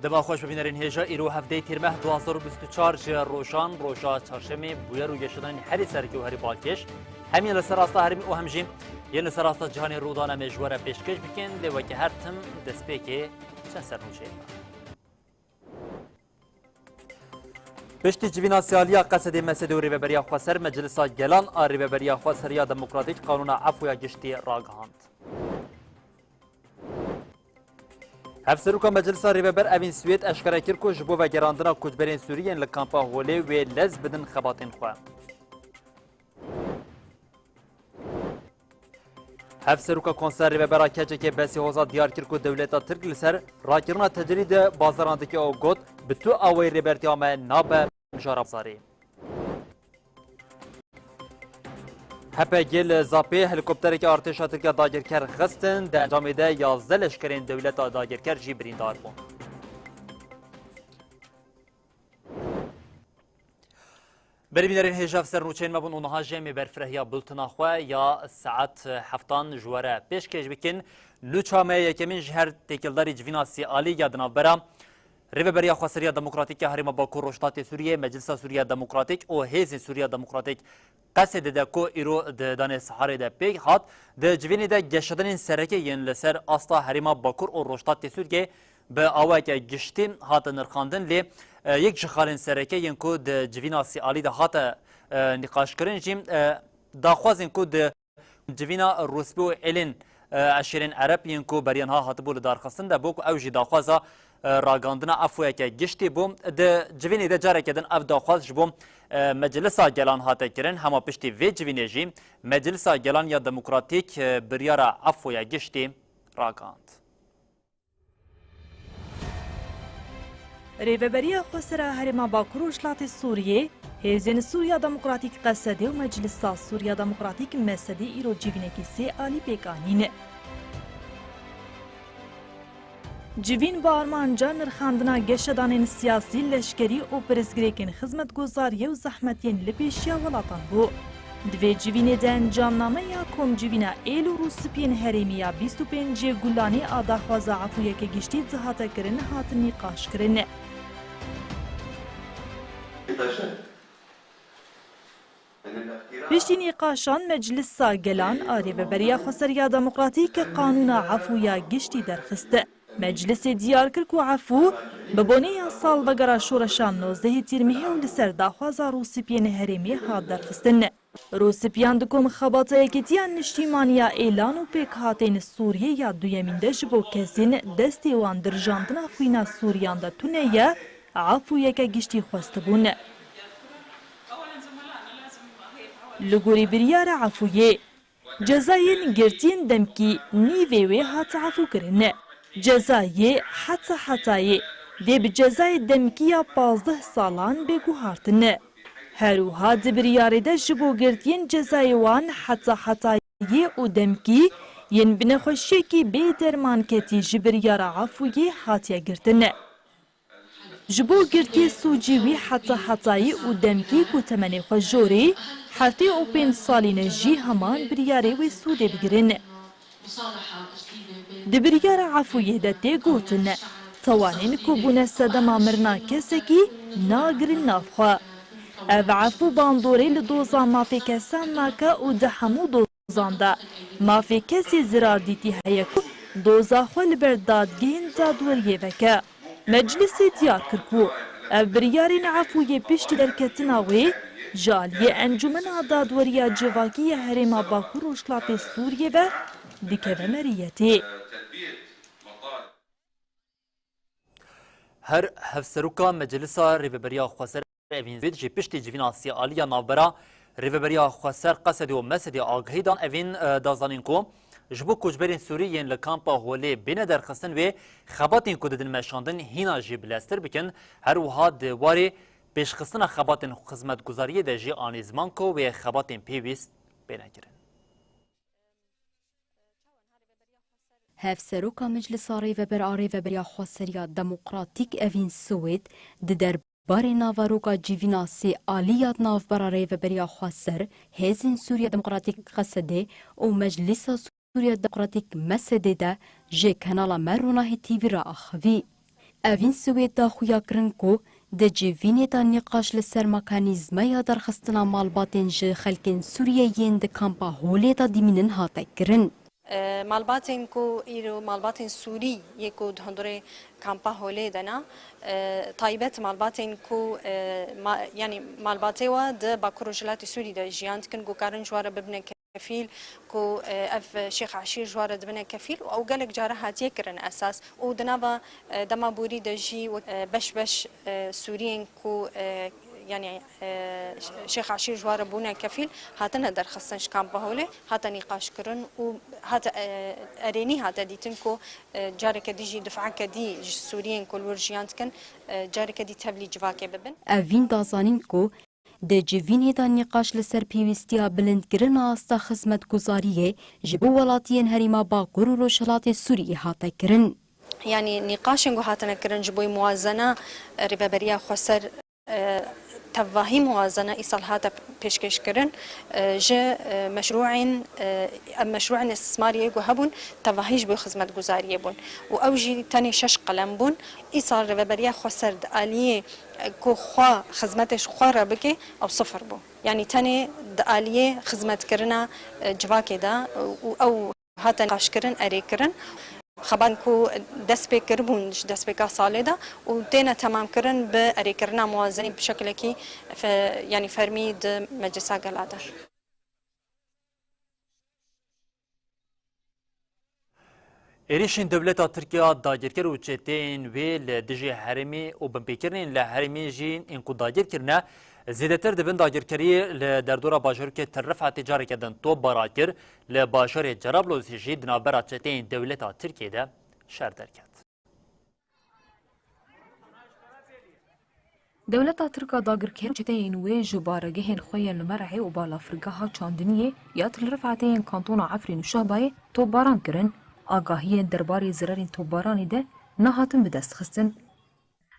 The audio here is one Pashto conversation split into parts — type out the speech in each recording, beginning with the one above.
دما خوش ببینرین هجا ایرو هفته تیرمه 2024 روشان روشا چهارشنبه بویر و گشتن هری سرکی و هری بالکش همین لسر راستا هرمی و همجیم یه لسر راستا جهان رودانه مجوره پیشکش بکن لیوه که هر تم دست پیکه چه سر نوچه پشتی جوینا سیالیا قصد مسد و ریوبریا خسر مجلسا گلان ریوبریا خسریا دموکراتیک قانون عفو گشتی راگهاند هفسروکا مجلس ریوبر اوین سویت اشکره کر کو جبو و گراندنا کوچبرین سوریین لکامپا هولی و لز بدن خباتین خواه. هفسروکا کنسر ریوبر کچه که بسی هوزا دیار کر کو دولتا ترک لسر راکرنا تجرید بازاراندکی او گوت بتو آوی ریبرتی آمه نابه مجارب زاری. هپه گل زاپی هلیکوپتری که ارتشا ترکیه داگیرکر خستن در انجام ده 11 لشکرین دولت داگیرکر جی بریندار بون. بربینرین هجاف سرنوچین مبون اونها جمعی برفرهیا بلتنا خواه یا ساعت هفتان جواره پیش کش بکن نوچامه یکمین جهر تکلداری جوینا سیالی یادنا برام ریوبریا خسریا دموکراتیک هرما باکو روشتات سوریه مجلس سوریه دموکراتیک او هیز سوریه دموکراتیک قصد ده کو ایرو دانه سحاره ده پیک هات ده جوینی ده گشتن سرکه ین لسر استا هرما باکور او روشتات سوریه به آواک گشتیم هات نرخاندن لی یک جخالن سرکه ین کو ده جوینا سیالی ده هات نقاش کرن جیم داخوازن کو ده جوینا روسبو الین اشیرین عرب ین کو بریان ها هات بول دار خستن ده بوک اوجی داخوازا راگاندنا عفوی که گشتی بوم ده جوینی ده جاره کدن اف داخواز بوم مجلسا گلان هاته کرن هما پشتی وی جوینی جیم مجلسا گلان یا دموکراتیک بریارا عفوی گشتی راگاند ریوبریا خسرا هرما باکور وشلات سوریه هیزن سوریا دموکراتیک قصده و مجلسا سوریا دموکراتیک مسده ایرو جوینکی سی آلی پیکانین جوین با آرمانجا نرخاندنا گشتدانین سیاسی لشکری و پرزگریکین خدمتگزاری و زحمتین لپیشیا ولاتان بو. دوی جوین ده انجامنامه یا کم جوینا ایل و روسپین هریمیا 25 گلانی آداخواز عفویه که گشتی زهاته کرن هات نقاش کرن. پشتی نقاشان مجلس گلان آری و بریا خسریا دموکراتیک قانون عفویا گشتی درخسته. مجلس دیار کرد که عفو ببونه سال بگرا شورشان 19 تیرمیه و لسر داخوازا روسپین هریمی هاد درخستن. روسپیان دکم خباته اکتیان نشتیمانیا ایلان و پیک هاتین سوریه یا دویمینده جبو کسین دستی وان درجاندنا خوینا سوریان دا تونه یا عفو یکا گشتی خوست بون. لگوری بریار عفویه جزاین گرتین دمکی نیویوی هات عفو کرنه. جزایی حتی دی به جزای دمکیا 15 سالان بگو هارتنه. هروها دبریاری ده جبو گرتین جزای وان حتی و دمکی ین بنخوشی که بی درمان کتی جبریار عفوی حاتیا گرتنه. جبو گرتی سوجیوی حتی و دمکی کو تمنی خوشجوری حتی او 5 سالی نجی همان بریاری و سوده بگرنه. دبریار عفویه ده تی گوتن توانین کوبونه سدما مرنا کسکی ناگرین نافخوا او عفو باندوری لدوزا مافی کسان ناکا و ده همو دوزان ده مافی کسی زرار دیتی هیکو دوزا خوال بردادگین دادوریه وکه مجلس دیار کرکو او بریارین عفویه پشت درکتناوی جالیه انجمن دادوریا جواکی هرما باکور وشلات سوریه و دیکه مریتی هر هفسروکا مجلسا ریوبریا خسر اوین زید جی پشتی جوینا سیالیا نابرا ریوبریا خسر قصد و مسد آگهیدان اوین دازانین کو جبو کوچبرین سوریین لکامپا هولی بین درخستن و خباتین کو ددن مشاندن هینا جی بلستر بکن هر وها دواری پیشخستن خباتین خدمتگزاری ده جی آنیزمان کو و خباتین پیویست بینه کرن هفسروکا مجلس ریوبر ریوبریا خسریا دموکراتیک اوین سوید در بار ناواروکا جیویناسی آلیات ناوبرا ریوبریا خسر هیزن سوریا دموکراتیک قصده و مجلس سوریا دموکراتیک مسده ده جه کنالا مرونه تیوی را اخوی. اوین سوید دا خویا کرن کو د جیوینه دا نقاش لسر مکانیزما یا درخستنا مالباتن ج خلکن سوریه ین د کامپا هولی دا دیمینن هاته کرن. مالباتن کو ایرو مالباتن سوری یکو دهندره کامپا هولی دنا طایبت مالباتن کو یعنی مالباتی و د باکروجلات سوری د جیانت کن کو کارن جواره ببنه كفيل كو اف شيخ عشير جوار دبنا كفيل او قالك جاره هاتيه كرن اساس ودنابا دما بوري دجي بش سوريين كو يعني شيخ عشير جوار بونا كفيل هاتنا در خصنش كان بهوله هاتا نقاش كرن و هاتا اريني هاتا ديتنكو جارك ديجي دفعه كدي سوريين كل ورجيانت كن جارك دي تبلي جواكي ببن اوین دازانین کو د جوینه دا نقاش لسر پیوستیا بلندگرن آستا خدمت گزاریه جبو ولاتین هریما باقور و روشلات سوریه هاته کرن. يعني نقاشن هاتنا كرن جبوي موازنة ربابريا خسر تفاهي موازنة إيصال هذا بيشكش كرن جا مشروع استثماري وهبون تفاهيج بخدمة جزارية بون وأوجي تاني شش قلم بون إيصال ربابريا خسر آلية كو خوا خدمتش خوا ربكي أو صفر بو يعني تاني آلية خدمة كرنا جواكي دا أو هاتا نقاش كرن أري كرن خبان كو دست بكر بون دست بكا صالدة ودينا تمام كرن بأريكرنا موازني بشكل كي يعني فرمي د مجلسا قلادة. إيريشين دولتا تركيا داجركر وچتين وي لدجي حرمي وبنبيكرين لحرمي جين انكو داجر كرنا زیاتر دبن داگیرکاری لدردورا باجر که طرف تجاری کردن تو باراکر لباشر جرابلوسی جید نابرات چتین دولتا ترکیه ده شر درکت. دولتا ترکا داگیرکر چتین وی جبارگهن خوی المرعی و بالافرگاها چاندنیه یا تلرفعتین کانتون عفرین و شهبای تو باران کرن آگاهی درباری زرارین تو بارانی ده نهاتن بدست خستن.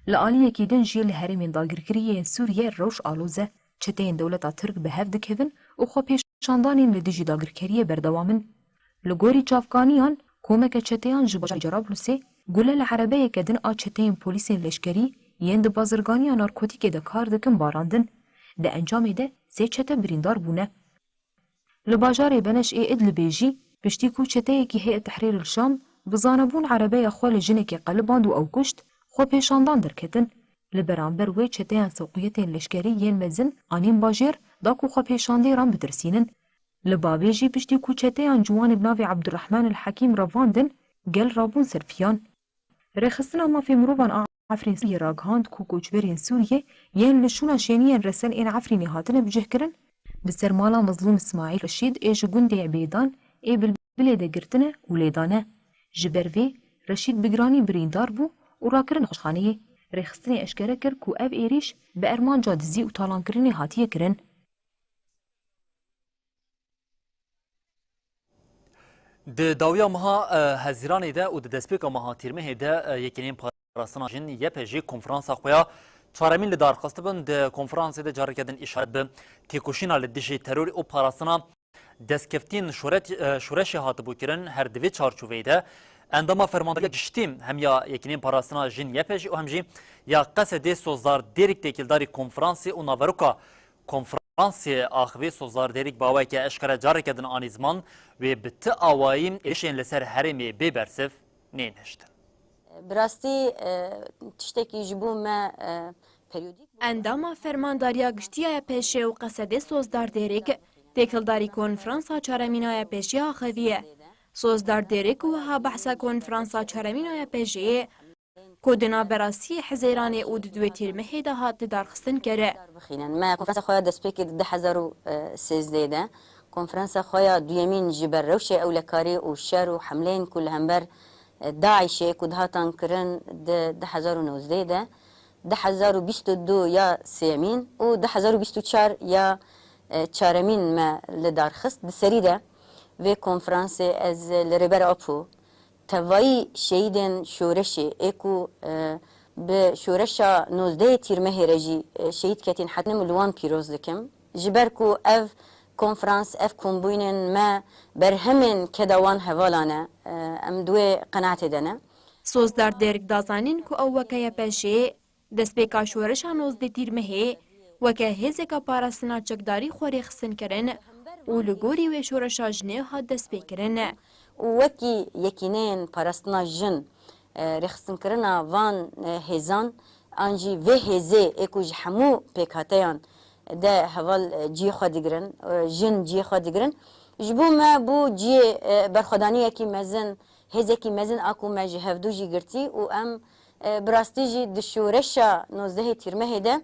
لآلیه کی دنجی لحرمین داگیرکریه سوریه روش آلوزه چتین دولتا ترک به هف دکهون و خو پیشاندانین لدیجی داگیرکریه بردوامن. لگوری چافگانیان کومک چتیان جباجا جرابلوسه گوله لعربه کدن آ چتین پولیسین لشکری ین د بازرگانی نارکوتیک ده کار دکن باراندن ده انجام ده سه چته بریندار بونه. لباجار بنش ای ادل بیجی پشتی کو چته کی هیئت تحریر الشام بزانبون عربه خوال جنک قلباند و او کشت خو پیشاندان درکتن لبرانبر وی چتیان سوقیتین لشکری ین مزن آنین باجر دا کو خو پیشاندی ران بترسینن لبابیجی پشتی کو چتیان جوان بناوی عبدالرحمن الحکیم رواندن گل رابون سرفیان رخصتنا ما في مروبان عفرين سوريا راغهاند كو كوچبرين سوريا ين لشونا شينيا رسل ان عفرين هاتن بجهكرن بسرمالا مظلوم اسماعيل رشيد ايج گوندي عبيدان اي بالبلد گرتنه وليدانه جبروي رشيد بگراني بريندار بو وراكرن خوشخانيه رخصتني اشكره كر كو اف ايريش بارمان جادزي و طالانكرني هاتيه كرن د داویا مها هزیران ده و د دسپیک مها تیرمه ده یکینین پاراسنا جن یپجی کنفرانس خویا چارمین لدار خستبن د کنفرانس ده جاری کردن اشاره به تیکوشینا لدیجی ترور او پاراسنا دسکفتین شورش هاتبو کرن هر دوی چارچوبه ده اندما فرماندگی گشتیم هم یا یکینین پاراسنا جن یپجی و همجی یا قصد سوزدار دیریک تکیلداری کنفرانسی و ناوروکا کنفرانسی آخوی سوزدار دیریک باوی که اشکره جاری کردن آنیزمان و بت آواییم ایشین لسر هرمی ببرسف نین هشتن. براستی تشتکی جبو ما پریودیک انداما فرمانداریا گشتیای پیشه و قصد سوزدار دیریک تکیلداری کنفرانسا چارمینای پیشه آخویه سوزدار دیریک و ها بحثا کنفرانسا چارمینای پیشه کودنا براسی حزیران او دوی تیرمه ده هات دارخستن کره. ما کنفرانس خویا دسپیک 2013 ده کنفرانس خویا دویمین جبر روشه اولکاری و شر و حملین کل همبر داعش کدهاتان کرن ده 2019 ده 2022 یا سیمین و 2024 یا چارمین ما لدارخست بسری ده و کنفرانس از لربر اپو توایی شهیدن شورشی اکو به شورشا 19 تیرمه رجی شهید کتین حتنم لوان پیروز دکم جبر کو اف کنفرانس اف کمبوینن ما برهمن کدوان حوالانه ام دوی قناعت دنه سوزدار درک دازانین کو او وکه پشه دسپیکا شورش هنوز دی تیرمه وکه هزکا پاراسنا چکداری خوری خسن کرن و لگوری و شورش آجنه ها دسپیکرن. وکی یکینین پاراستنا جن رخصن کرنا وان هزان انجی و هزه اکوج همو پیکاتیان ده حوال جی خودگرن جن جی خودگرن جبو ما بو جی برخدانی کی مزن هزه کی مزن اكو مج هفدو جی گرتی و ام براستی جی دشورشا 19 تیرمه ده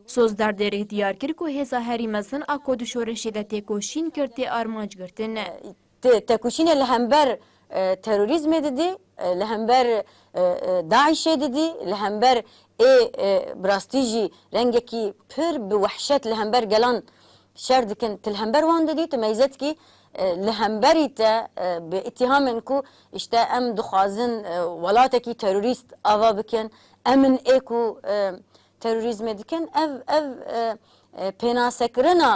سوزدار درک دیار کر کو هزا هری مزن اکو دشورشی ده تکوشین کرتی آرماج گرتن. تکوشین لهمبر تروریزم دیدی لهمبر داعش دیدی لهمبر براستیجی رنگی کی پر به وحشت لهمبر گلان شرد کن تلهمبر وان دیدی تمیزت کی لهمبری تا به اتهام انکو اشتا ام دخوازن ولاتا کی تروریست آوا بکن امن ایکو تروریزم دیکن اف پیناسکرنا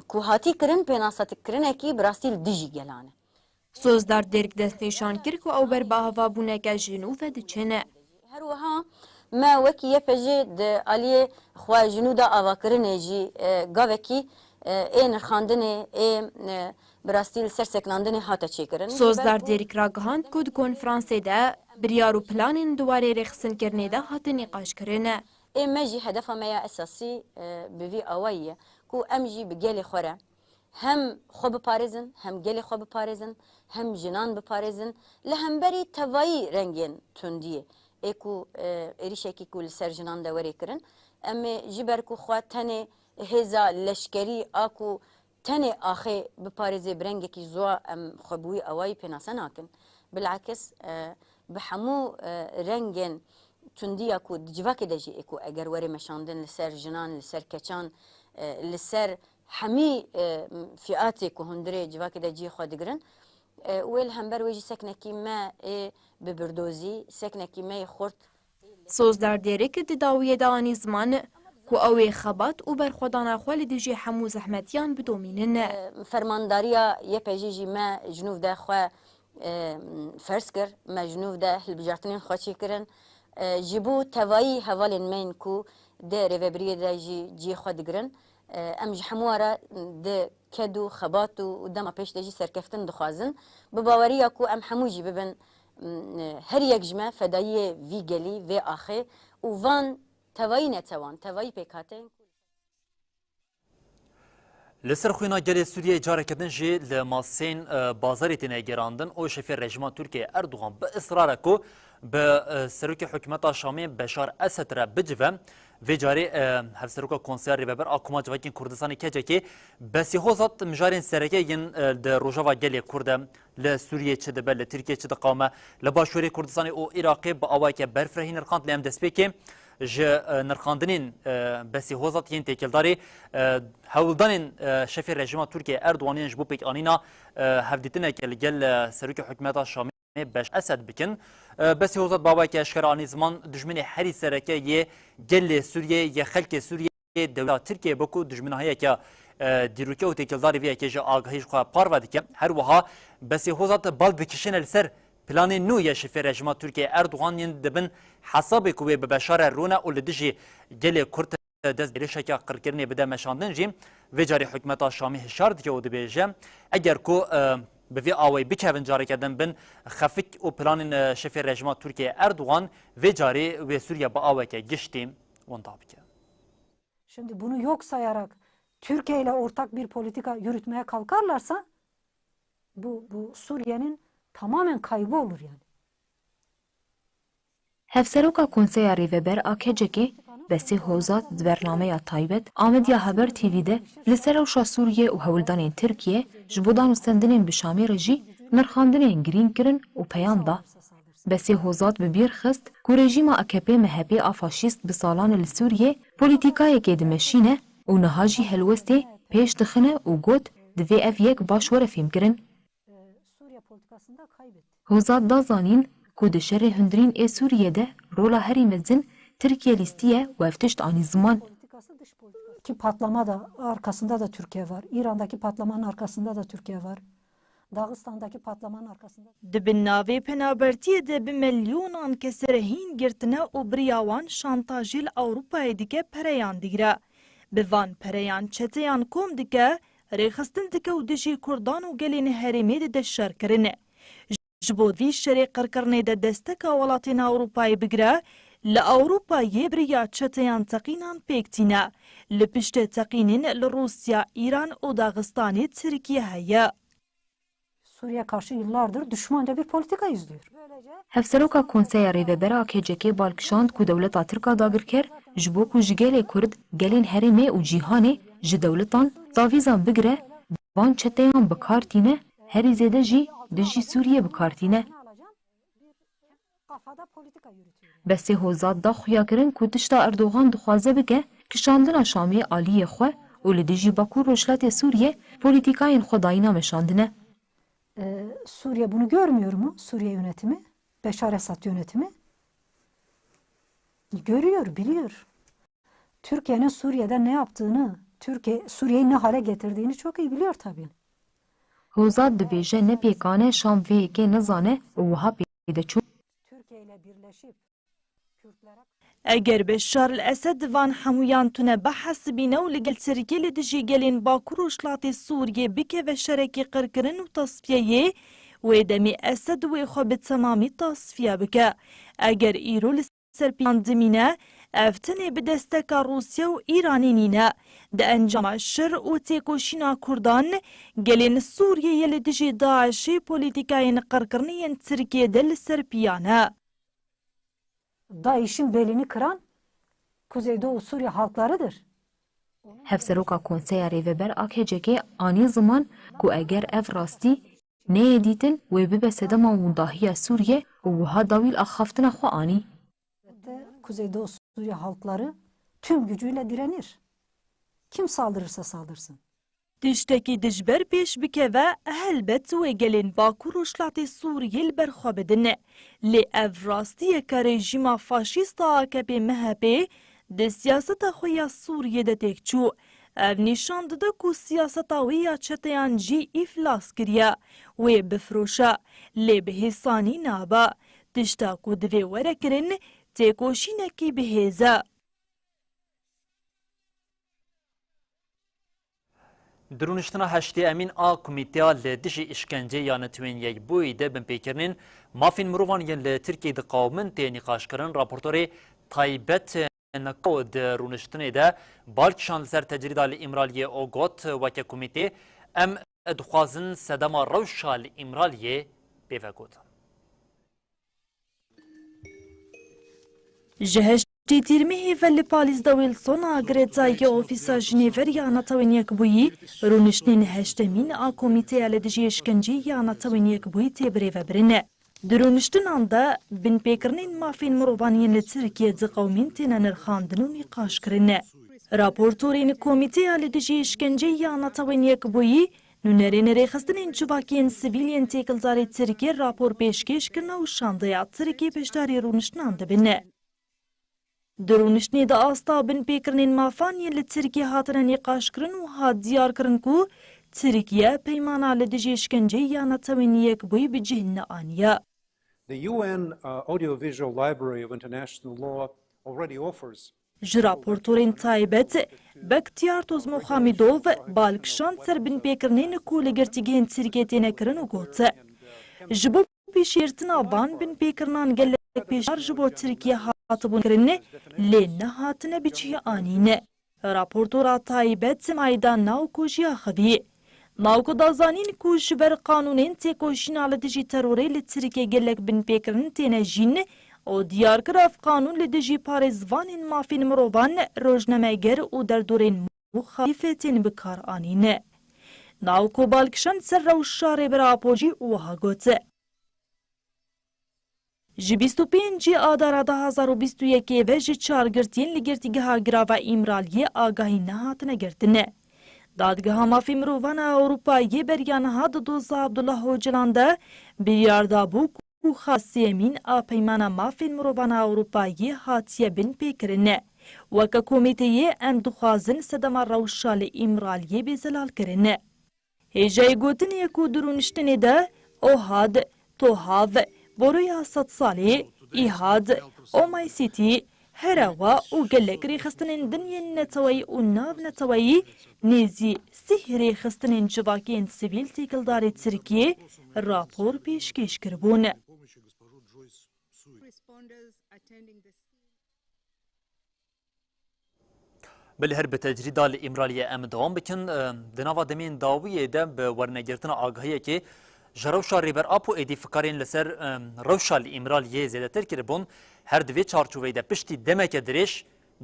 کو هاتی کرن پیناسات کرن کی براستی دیجی گلانه. سوزدار درک دست نشان کر کو او بر باهوا بونه که جنوب دچنه. هر وها ما وکی یپجی د علی خوا جنودا آواکرنه جی گاوکی این خاندنه براستی سر سکلاندنه هاتا چی کرن. سوزدار درک را گهاند کود کنفرانسی ده بریارو پلانین دواره رخصن کرنه ده هات نقاش کرنه. مجی هدف ما اساسی بوی اوایه کو امجی بگل خوره هم خوب پارزن هم گل خوب پارزن هم جنان بپارزن لهمبری توایی رنگین تندیه اکو ایریشکی کول سر جنان دوری کرن اما جبر کو خوا تنه هزا لشکری اکو تنه آخه بپارزه برنگی کی زوا ام خوبوی اوایی پناسن آکن بالعکس بحمو رنگین تندی اکو جواک دجی اکو اگر وری مشاندن لسر جنان لسر کچان لسر حمی فئاتی که هندره جواک دجی خودگرن ویل همبر ویجی سکنکی ما ببردوزی سکنکی ما خورد. سوزدار دیرک دداوی دانی زمان کو اوی خبات و برخودانا خوال دجی حمو زحمتیان بدومینن. فرمانداریا یه پیجی ما جنوب ده خواه فرس کر ما جنوب ده هلبجارتنین خوشی کرن جبو توایی حوالین من کو ده ریوبری ده جی خودگرن ام جحموارا ده کدو خباتو و دما پیش دجی سرکفتن دخوازن بباوریا کو ام حموجی ببن هر یک جمع فدایی وی گلی و آخه و وان توایی نتوان توایی پیکاتن. لسر خوینا گل سوریه اجاره کردن جی لماسین بازاری تنه گراندن او شفیر رژیم ترکیه اردوغان به اصرار کو به سروک حکومت شامی بشار اسد را بجوه و جاری هف سروک کنسیار ریبر آکوما جواکین کردستان کجا که بسی خوزات مجارین سرکه ین ده روژاوا گلی کرده لسوریه چه دبه لترکیه چه دقامه لباشوری کردستان او عراقی با آوائی که برفرهی نرخاند لیم دست که نرخاندنین بسی هوزات ین تکیلداری هولدانین شفی رژیم ترکیه اردوانین جبو پیک آنینا هفدیتنه که لگل سروک حکومت شامی باش اسد بکن بسی هوزات بابا که اشکر آنی زمان دجمن هری سرکه یه گل سوریه یه خلک سوریه دولت ترکیه بکو دجمن هایی که دیروکه و تکیلداری ویه که جا آگاهیش خواه پارواده که هر وها بسی هوزات بال بکشن لسر پلان نو یا شفی رژیم ترکیه اردوغان ین دبن حساب کوی به بشار رونا اول دجی گل کرد دست بریش که قرکرنی بده مشاندن جیم و جاری حکمت شامی هشارد که او دبیجه اگر کو به وی آوی بچهون جاری کردن بن خفک و پلان شفی رژیم ترکیه اردوغان و جاری و سوریه با آوی که گشتیم اون tabi. Şimdi bunu yok sayarak Türkiye ile ortak bir politika yürütmeye kalkarlarsa bu Suriye'nin tamamen kaybı olur yani. هفسروکا کنسیا ریوبر آکجکی بسی هوزات برنامه تایبت آمدیا هبر تیویده لسروشا سوریه و هولدان ترکیه جبودان و سندنین بشامی رجی نرخاندنین گرین کرن و پیام دا بسی هوزات ببیر خست که رژیم AKP مهبی آفاشیست بسالان لسوریه پولیتیکای که دمشینه و نهاجی هلوسته پیش دخنه و گوت دوی اف یک باشوره فیم کرن. هوزات دا زانین که دشر هندرین سوریه ده رولا هری مزن Türkiye listiye ve eftişt aynı zaman. Ki patlama da arkasında da Türkiye var. İran'daki patlamanın arkasında da Türkiye var. Dağıstan'daki patlamanın arkasında. Dibin navê penabertiyê de bi milyonan kesê hîn girtine û biriya wan şantajî li Ewropayê dike pereyan digire. Bi van pereyan çeteyan kom dike, rêxistin dike û dijî Kurdan û gelên herêmê de şerkirine. Ji bo vî şerê qirkirinê de desteka welatên Ewropayê bigire, li Ewropayê biriya çeteyan teqînan pêk tîne. Li piştê teqînên li Rusya, İran û Dağistanê Tirkiye heye. Suriye karşı yıllardır düşmanca bir politika izliyor. Hevseroka Konseya Rêvebera KCK balkişand ku dewleta Tirka dagir kir ji bo ku ji gelê Kurd gelên herêmê û cîhanê ji dewletan davîzan bigire van çeteyan bikartîne herî zêde jî dijî Sûriye bikartîne. Kafada politika yürütüyor. Besê hozat da xuya kirin ku tişta Erdogan dixwaze bike kişandina Şamê aliyê xwe û li dijî Bakur Rojhilatê Sûriye polîtîkayên xwe dayîna meşandine. Suriye bunu görmüyor mu? Suriye yönetimi, Beşar Esad yönetimi görüyor, biliyor. Türkiye'nin Suriye'de ne yaptığını, Suriye'yi ne hale getirdiğini çok iyi biliyor tabii. Hozat dibêje ne pêkane Şam vê yekê nezane û wiha pêdiçûn. Türkiye ile birleşip Kürtlere Eger Beşar el-Esed van hemûyan tune behesibîne û li gel Tirkiye li dijî gelên Bakur û Şilatê Sûriye bikeve şerekê qirkirin û tasfiyeyê, wê demê Esed wê xwe bi temamî tasfiye bike. Eger îro li ser pîyan dimîne, ev tenê bi desteka Rusya û İranê nîne. Di encama şir û têkoşîna Kurdan, gelên Sûriyeyê li dijî Daişê polîtîkayên qirkiriniyên Tirkiye'de li ser pîyane. DAEŞ'in belini kıran Kuzeydoğu Suriye halklarıdır. Hevseroka Konseya Rêveber a KCK anî ziman ku eger ev rastî neyê dîtin wê bibe sedema wîndahiya Sûriye û wiha dawîl axaftina xwe anî. Kuzeydoğu Suriye halkları tüm gücüyle direnir. Kim saldırırsa saldırsın. Tiştekî dijber pêş bikeve helbet wê gelên Bakur û Şilatê Sûriyê li ber xwe bidin. Lê ev rastiyeka rejîma faşîsta AKP MHP di siyaseta xwe ya Sûriyê de têkçû. Ev nîşan dide ku siyaseta wê ya çeteyan jî îflas kiriye. Wê bifroşe, lê bi hêsanî nabe. Tişta ku divê were kirin, têkoşînekî bihêze. Dirûniştina heştê emîn a komîteya li dijî îşkence ya netûên yekbûyî de binpêkirinin mafên mirovan yên li Tirkiyeyê diqawimin tê nîqaşkirin raportorê taybet Neko di rûniştinê de balkişan li ser tecrîda li İmraliyê o got weke komîtê em dixwazin sedema rewşa li İmraliyê pêvegotin. Ji heştê tîrmehê ve li Palîzda Wilsona girêdayê ofîsa Jinêver ya Netewên Yekbûyî, rûniştên heştemîn a komîteya li dijî îşkenceyê ya Netewên Yekbûyî tê birêvebirin. Di rûniştinan de binpêkirinên mafên mirovaniyên li Tirkiye di qewmên têne nirxandin û nîqaşkirin. Raportorên komîteya li dijî îşkenceyê ya Netewên Yekbûyî, nûnerên rêxistinên civakiyên sivîlên têkildarê Tirkiye rapor pêşkêş kirine û şandeya Tirkiye beşdarî rûniştinan dibin. Di rûniştinê de asta binpêkirinên mafan yên li Tirkiye hatine nîqaşkirin û hat diyarkirin ku Tirkiye peymana li dijî îşkenceyê ya Netewên Yekbûyî bi cihine aniye. The UN Audiovisual Library of International Law already offers Ji raportorên taybet, Bektiyar Tozmoxamîdov balkişand ser binpêkirinên ku li girtîgehên Tirkiye têne kirin û got. Ji bo pêşgirtina van binpêkirinan gelek pêşdar ji bo Tirkiye hatibûn kirin, lê nehatine bi cihê anîne. Raportora taybet mayda naw kojiya xwedî. Naw da zanîn ku ji ber qanûnên têkoşîna li dijî terorê li Tirkiye gelek binpêkirin têne jîn, o diyarkir ev qanûn li dijî parêzvanên mafên mirovan, rojnameger û derdorên muxalîfê tên bi kar anîne. Naw ku balkişan ser rewşa rêbera apojî wiha got. Ji 25 Adara 2021 ve ji çargirtiyên li girtîgeha girava İmraliyê agahî nehatine girtin. Dadgeha mafê mirovan a Ewropayê beriya niha di doza Abdullah Öcalan de biryar dabû ku xasiyemîn a peymana mafên mirovan a Ewropayê hatiye binpêkirin. Weke komîteyê em dixwazin sedema rewşa li İmraliyê bêzelal kirin. هێژای گوتنیەک و درونشتنێ de ئۆهاد تۆهاv بۆرەیا سەد ساڵێ ئیهاد ئۆمایسیتی هەراوە و gelek rêxistinên dinyên neteweyî û nav neteweyî nêzî sih rêxistinên civakiyên sivîl têkildarê Tirkiye rapor pêşkêş kiribûn. بلی هر به تجرید آل امرالیه ام دوام بکن دناوا دمین داویه ده به ورنگرتن آگاهیه که جروشا ریبر آپو ایدی فکرین لسر روشا امرالیه زیده تر کربون هر دوی چارچوبه ده پشتی دمک درش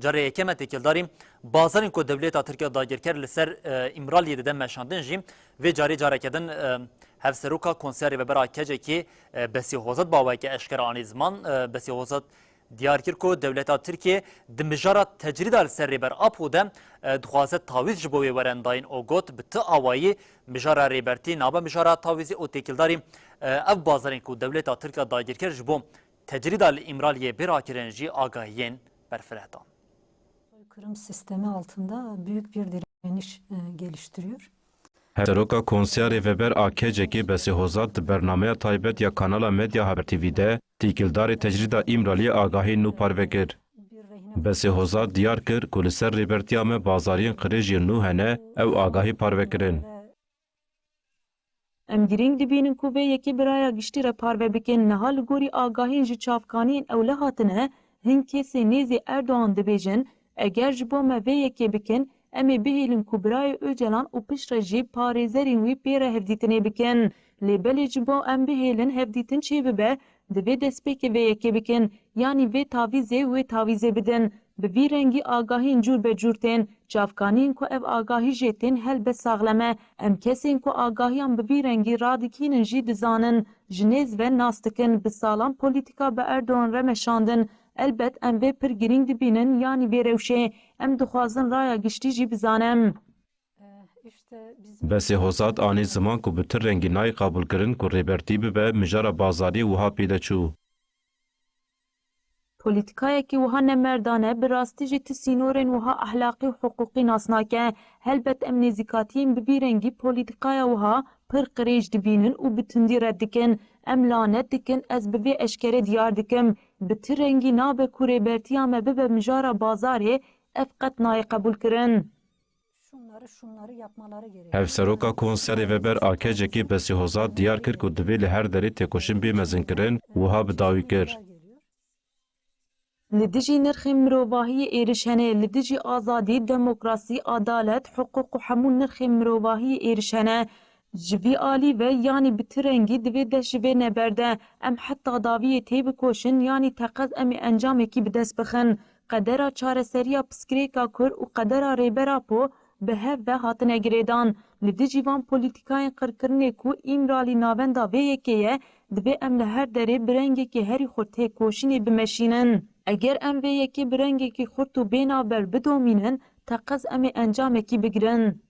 جاره یکمه تکیلداریم بازارین که دولت ترکیه داگر کر لسر امرالیه ده مشاندن جیم و جاره کدن هفسروکا کنسری و برای کجه که بسی حوزت باوی که اشکر آنی زمان بسی حوزت دیار کرد که دولت ترکیه دمجارا تجرید آل سر ریبر آپو ده دخوازت تاویز جبوی ورنداین او گوت به تا آوایی مجارا ریبرتی نابا مجارا تاویزی او تکیلداریم اف بازارین که دولت ترکیه داگر کرد جبو tecrid al imraliye birakirin jî agahiyên berfirehdan. Soykırım sistemi altında büyük bir direniş geliştiriyor. Seroka konserê veber a kecekê besihozat di bernameya taybet ya kanala Medya Haber TV'de tîkildarê tecrida îmraliyê agahî nû parve kir. Besihozat diyar kir ku li ser rêbertiya me bazariyên qirêjiyên nû hene ew agahî parve kirin. Em girîng dibînin ku vê yekê biraya giştî re parve bikin niha li gorî agahiyên ji çavkaniyên ew le hatine hin kesê nêzê Erdoğan dibêjin eger ji bo me vê yekê bikin em ê bihêlin ku birayê Öcalan û piştre jî parêzerên wî pê re hevdîtinê bikin. Lê belê ji bo em bihêlin hevdîtin çê bibe divê destpêkê vê yekê bikin yanî vê tavîzê wê tavîzê bidin. Bi vî rengî agahiyên cûr be cûr tên, çavkaniyên ku ev agahî jê tên helbe saxleme, em kesên ku agahiyan bi vî rengî radikînin jî dizanin, ji nêz ve nas dikin, bi salan polîtika bi Erdoğan re meşandin. Elbet em vê pir girîng dibînin yanî vê rewşê, em dixwazin raya giştî jî bizanem. Besihozat anî ziman ku bi tir rengî nayê qabûlkirin ku rêbertî bibe mijara bazarî wiha pêde çû. Polîtikayekî wiha nemerdane bi rastî jî ti sînorên wiha ahlaqî û hiqûqî nas nake. Helbet em nêzîkatiyên bi vî rengî polîtikaya wiha pir qirêj dibînin û bi tundî red dikin. Em lanet dikin ez bi vê eşkerê diyar dikim. Bi ti rengî nabe ku rêbertiya me bibe mijara bazarê ev qet nayê qebûlkirin. Hevseroka konserê veber a kecekê besihozat diyar kir ku divê li her derê têkoşîn bê mezinkirin wiha bi dawî kir. Li dijî nirxên mirovahiyê êriş hene, li dijî azadî, demokrasî, adalet, hiqûq û hemû nirxên mirovahiyê êriş hene. Ji vî alî ve yanî bi ti rengî divê dest ji vê neberde. Em heta daviyê tê bikoşin yanî teqez em ê encamekî bi dest bixin. Qedera çareseriya piskirêka Kur û qedera rêbera Po bi hev ve hatine girêdan. Li dijî van polîtikayên qirkirinê ku îmralî navenda vê yekê ye, divê em li her derê bi rengekî herî xwe têkoşînê bimeşînin. Eger em vê yekê bi rengekî xurt û bênaber bidomînin, teqez em ê encamekî bigirin.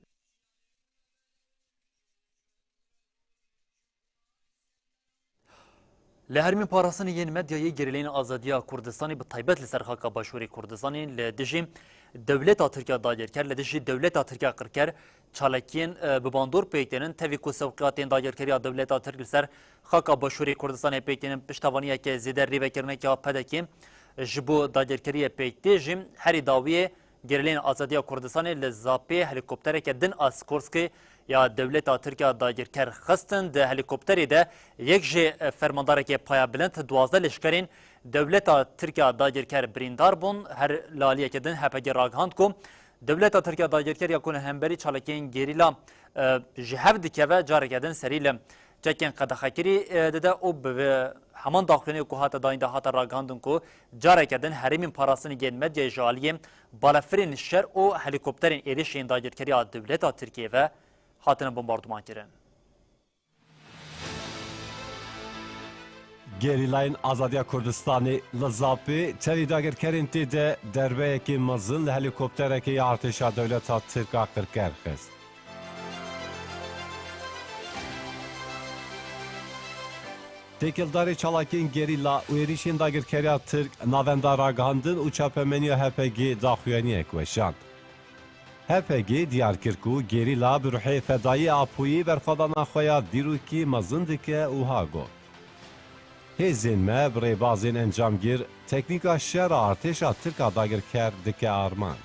Li hermîn parasını yên medyayê gerileyên azadiya Kurdistanê bi taybet li ser xaka başûrê Kurdistanê li dijî dewleta Tirkiye dagirker li dijî dewleta Tirkiye qirker çalekiyên bi bandor pêktênin tevî ku sewqiyatên dagirkeriya dewleta Tirk li ser xaka başûrê Kurdistanê pêktênin piştevaniyeke zêde rêvekirineka pedekê ji bo dagirkeriye pêktê jî herî dawiyê gerileyên azadiya Kurdistanê li zapê helîkoptereke din a Skorskê ya devleta Tirkiye dagirker xistin de helîkopterê de yek ji fermandarekê paya bilind 12 leşkerên devleta Tirkiye dagirker birîndar bûn her laliyekê din hepegê ragihand ku devleta Tirkiye dagirker ya ku hemberî çalekiyên gerîla ji hev dikeve careke din serî li çekên qedexekirî dide û bi heman daxuyanê ku hate dayîn de hate ragihandin ku careke din herêmên parasını yên medyayê ji aliyê balafirên şer û helîkopterên êrişên dagirkeriya devleta Tirkiye ve hatine bombardıman kirin. Gerilayên Azadiya Kurdistanê li Zapê çerî dagirkerên tê de derbeyekî mezin li helîkopterekê ya Artêşa Dewleta Tirka qirker xist. Têkildarê çalakiyên gerîla û êrişên dagirkeriya Tirk navenda ragihandin û çapemeniya HPG daxuyaniyek weşand. هپگی دیار کرد که گریلا بروحی فدایی آپویی برخوادانا خویا دیروکی مزندکه و هاگو. هزین ما برای بازین انجام گیر تکنیکا شر ارتش ترکا داگر کرد دکه آرمانج.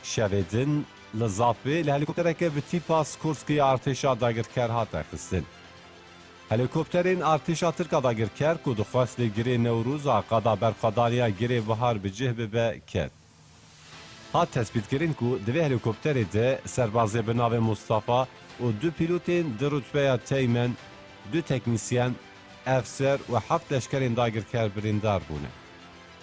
شویدن لزافه لهلیکوپتره که به تیپاس کورسکی ارتش داگر کرد هات خستن. هلیکوپترین ارتش ترکا داگر کرد که دخواست گری نوروز آقادا برخوادانیا گری بهار بجه به کرد. هات تثبیت کردن که دوی هلیکوپتری ده سربازی به نام مصطفی و دو پیلوتین در رتبه تیمن، دو تکنیسیان، افسر و 7 لشکرین داگر کرد بریندار بونه.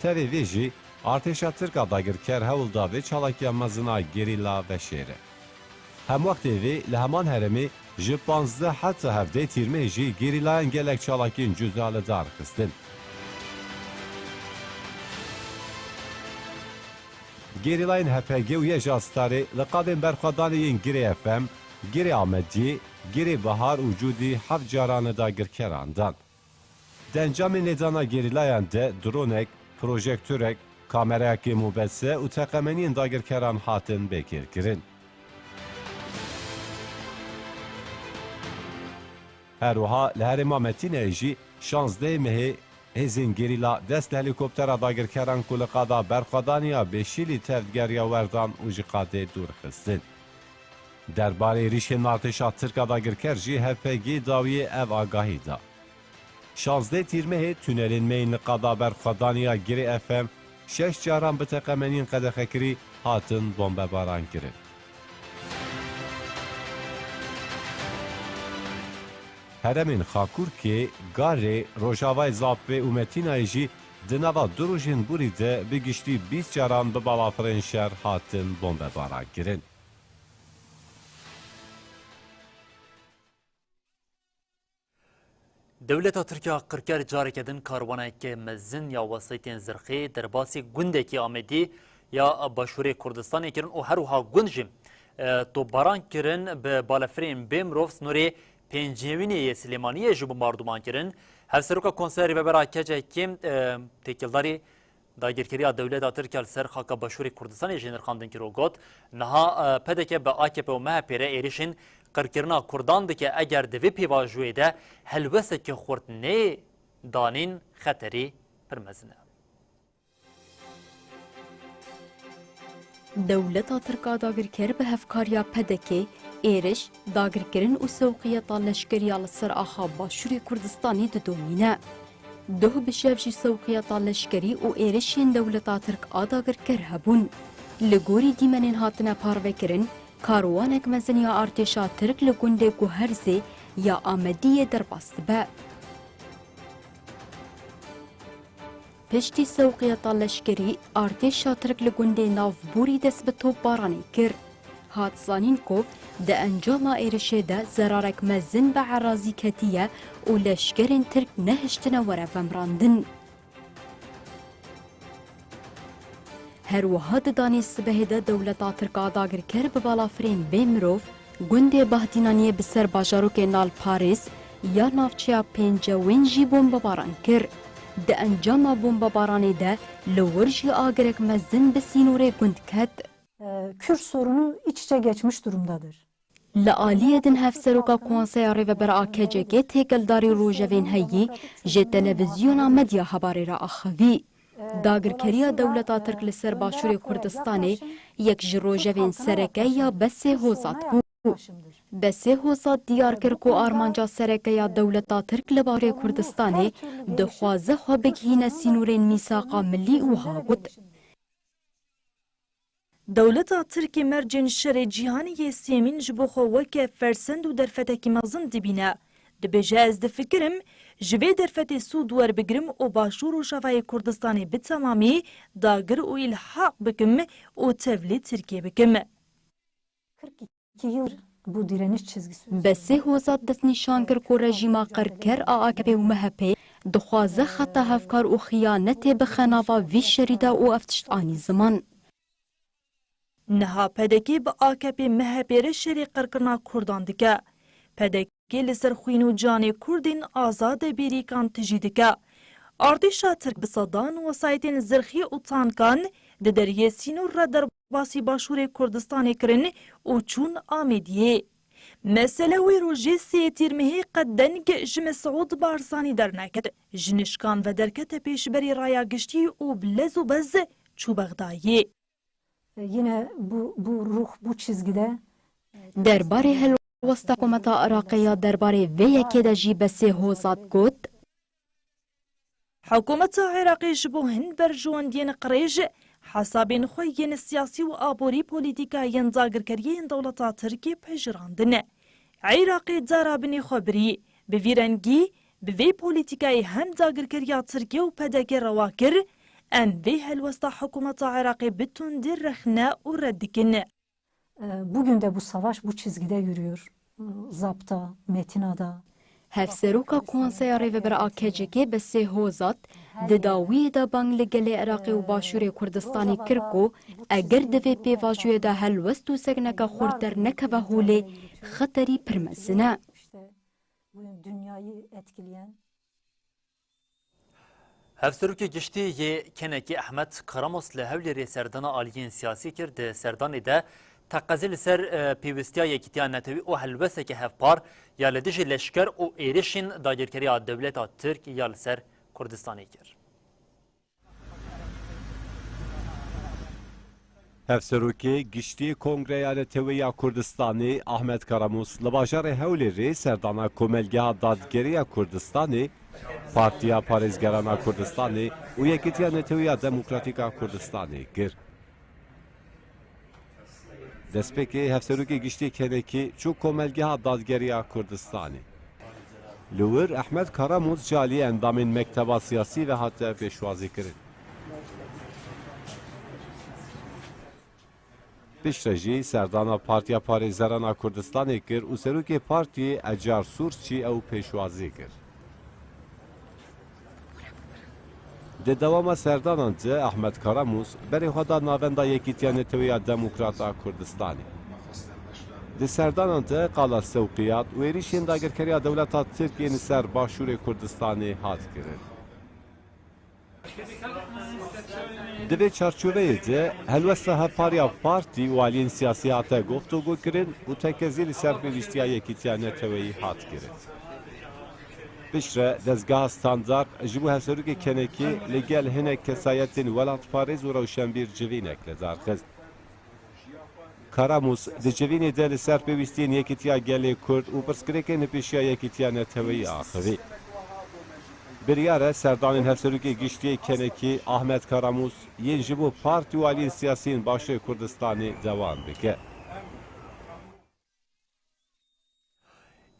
تاوی ویجی ارتش ترکا داگر کرد هول داوی چالاکی مزنا گریلا و شیره. هم وقت وی لهمان هرمی جی 15 حتی هفته تیرمه جی گریلان گلک چالاکین جزال دار خستن. گریلاین هپگی و یه جاستاری لقادین برخوادانین گری افم، گری آمدی، گری بهار وجودی 7 جاران داگر کراندن. دنجام ندانا گریلایان ده درونک، پروژکتورک، کامراکی مبسه و تقمنین داگر کران هاتن بکر کرن. هروها لهرما متین جی 16 مه هزین گریلا دست هلیکوپتر داگر کران کل قادا برخوادانیا به شیلی تفدگریا وردان و جقاده دور خستن. درباره ریش نارتشا ترکا داگر کر جی هپگی داوی او آگاهی دا. 16 تیرمه تونلین مین قادا برخوادانیا گری افم 6 جاران به تقمنین قدخه کری هاتن بمب باران کرن. هرمین خاکور که گاره روژاوای زاپه و متینای جی دنوا دروژین بوری ده بگشتی 20 جاران به بالافرین شهر هاتن بمب باران کرن. دولت ترکیه قرکر جاری کردن کاروانه که مزن یا وسایتین زرخی در باسی گنده که آمدی یا باشوری کردستان کرن و هروها گنجم تو باران کرن به بالافرین بیمروف نوری پنجمینی سلیمانی جو بمباردمان کرن هفسروکا کنسری و برای کجا کم تکیلداری داگیرکری دولت ترکیه سر خاک باشوری کردستان جنر خواندن که رو گفت نها پدکه به آکپ و مهپیره ایریشن قرکرنا کردان دکه اگر دوی پیواجوی ده هلوسه که خورد نه دانین خطری پرمزنه. دولت ترکا داگرکر به هفکاریا پدکه ایرش داگرکرین و سوقیت لشکری لسر آخا باشوری کردستانی ددومینه. ده بشفجی سوقیت لشکری و ایرشین دولت ترک آداگرکر هبون. لگوری دیمنین هاتنه پاروه کرن کاروانک مزنیا ارتشا ترک لگنده گوهرزه یا آمدی در باست به. پشتی سوقیت لشکری ارتشا ترک لگنده ناف بوری دست به توپ بارانی کر. هاتزانین کو ده انجام ایرشه ده زرارک مزن به عرازی کتیه و لشکرین ترک نهشتنه وره ومراندن. هر وحد دانست به ده دولت ترکا داگر کر به بالافرین بیمروف گنده بهدینانی بسر باجاروک نال پاریس یا نافچیا پنجوین جی بمب باران کر. ده انجام بمب بارانی ده لورجی آگرک مزن به سینوره گند کد. Kürt sorunu iç içe geçmiş durumdadır. لآلیه دن هفسروکا کنسیاری و برا آکجگه تیکلداری روژوین هیی جه تلویزیونا مدیا هباری را آخوی. داگرکریا دولتا ترک لسر باشوری کردستانی یک جروژوین سرکه یا بسه هوزات بو. بسه هوزات دیار کرکو آرمانجا سرکه یا دولتا ترک لباری کردستانی دخوازه خوابگهین سینورین میساقا ملی اوها بود. دولت ترکی مرجن شر جیهانی سیمین جبو خوکه فرسند و درفتکی مزن دبینه. دبجه از دفکرم جوی درفت سود ور بگرم و باشور و شفای کردستانی به تمامی داگر و الحاق بکم و تولی ترکیه بکم. 42 yıl bu direniş çizgisi. بسه هوزات دست نشان کر کو رژیما قرکر آکب و مهپی دخوازه خطا هفکار و خیانت بخناوا وی شریده و افتشتانی زمان. نها پدکی با آکپ مهپیر شری قرکرنا کردان دکه. پدکی لسر خوین و جان کردین آزاد بیریکان تجی دکه. ارتشا ترک بصدان وسایتین زرخی و تانکان د دریه سینور را در باسی باشور کردستان کرن و چون آمیدیه. مسئله وی روژه سی تیرمهی قدنگ جم سعود بارزانی در نکد. جنشکان و درکت پیشبری رایا گشتی و بلز و بز چو بغدایه. Yine bu ruh, bu çizgide درباره هلوستا حکومت عراقیه درباره وی که دجی بسی هوزاد گوت حکومت عراقی جبو هن برجواندین قریج حسابین خوین سیاسی و آبوری پولیتیکا ین زاگرکریه دولتا ترکی پجراندن. عراقی دارابنی خبری بویرنگی بوی پولیتیکای هم زاگرکریا ترکی و پدک رواکر ام وی هلوستا حکومت عراقی بتون در رخنا و ردکن. bugün de bu savaş bu çizgide yürüyor. Zapta, Metina'da. هفسروکا کونسیا ریوبر آکجگی بسی هوزات دداوی دا بانگ لگل عراقی و باشور کردستانی کرکو اگر دوی پیواجوی دا هلوست و سگنکا خوردر نکوه هولی خطری پرمزنه. Bugün dünyayı etkileyen هفسروکی گشتی یه کنکی احمد کراموس لهولی سردان آلیین سیاسی کرد سردان ده تقاضی سر پیوستیا یکیتیان نتوی و هلوسه که هفپار یا لدیج لشکر و ایرشین داگیرکری دولت ترک یا سر کردستانی کرد. Hevseroki giştî Kongreya Netewîya Kurdistanê Ahmed Karamus li bajarê Hewlêrê serdana Komelgeha Dadgeriya Kurdistanê, Partiya Parêzgerana Kurdistanê û Yekîtiya Netewîya Demokratîk a Kurdistanê kir. Destpêkê hevserokê giştî kenekî çû Komelgeha Dadgeriya Kurdistanê. Li wir Ahmed Karamus ji aliyê endamên mekteba siyasî ve hatiye pêşwazîkirin. Piştre serdana Partiya Parêzgerana Kurdistanê kir û serokê partiyê Ecar Sûrçî ew pêşwazî kir. Di dewama serdanan de Ahmed Karamus berê xwe da navenda Yekîtiya Netewîya Demokrat a Kurdistanê. Di serdanan de qala sewqiyat û êrişên dagirkeriya dewleta Tirkiyê li ser başûrê Kurdistanê hat kirin. Di vê çarçoveyê de helwesta hevpariya partî û aliyên siyasî hate guftugû kirin û tekezî li ser pêwîstiya Yekîtiya Netewîyê hat kirin. Piştre dezgaha standart ji bo hevserokê kenekî li gel hinek kesayetên welatparêz û rewşenbîr civînek li dar xist. Karamus di civînê de li ser pêwîstiyên Yekîtiya Gelê Kurd û pirsgirêkên hipêşiya Yekîtiya Netewîyê axivî. Biryare serdanên hevserokê giştiyê kenekî Ahmed Karamus yên ji bo partî û aliyên siyasî başê Kurdistanê dewam bike.